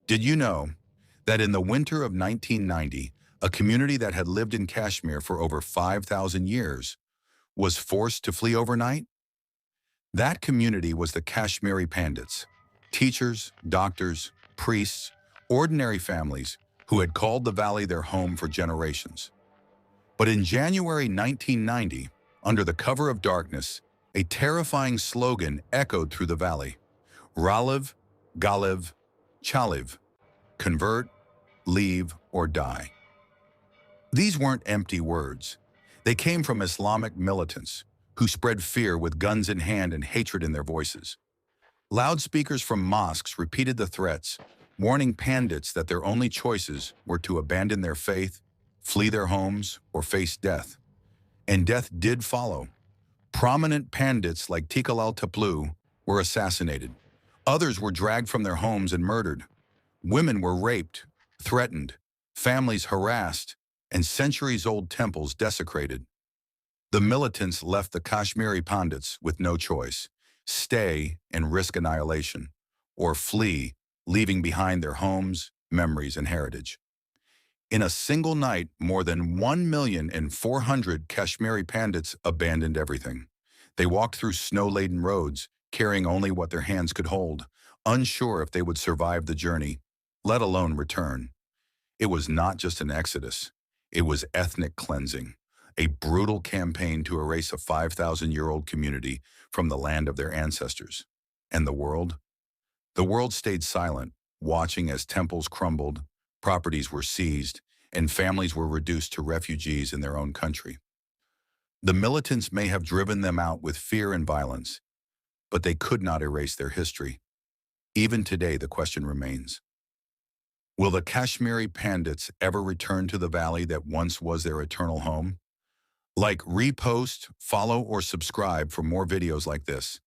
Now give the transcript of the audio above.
Did you know that in the winter of 1990, a community that had lived in Kashmir for over 5,000 years was forced to flee overnight? That community was the Kashmiri Pandits, teachers, doctors, priests, ordinary families who had called the valley their home for generations. But in January 1990, under the cover of darkness, a terrifying slogan echoed through the valley: Raliv, Galiv, Chaliv, convert, leave, or die. These weren't empty words. They came from Islamic militants who spread fear with guns in hand and hatred in their voices. Loudspeakers from mosques repeated the threats, warning Pandits that their only choices were to abandon their faith, flee their homes, or face death. And death did follow. Prominent Pandits like Tikalal Taplu were assassinated. Others were dragged from their homes and murdered. Women were raped, threatened, families harassed, and centuries-old temples desecrated. The militants left the Kashmiri Pandits with no choice: stay and risk annihilation, or flee, leaving behind their homes, memories, and heritage. In a single night, more than 1,400,000 Kashmiri Pandits abandoned everything. They walked through snow-laden roads, carrying only what their hands could hold, unsure if they would survive the journey, let alone return. It was not just an exodus. It was ethnic cleansing, a brutal campaign to erase a 5,000-year-old community from the land of their ancestors. And the world? The world stayed silent, watching as temples crumbled, properties were seized, and families were reduced to refugees in their own country. The militants may have driven them out with fear and violence, but they could not erase their history. Even today, the question remains: will the Kashmiri Pandits ever return to the valley that once was their eternal home? Like, repost, follow, or subscribe for more videos like this.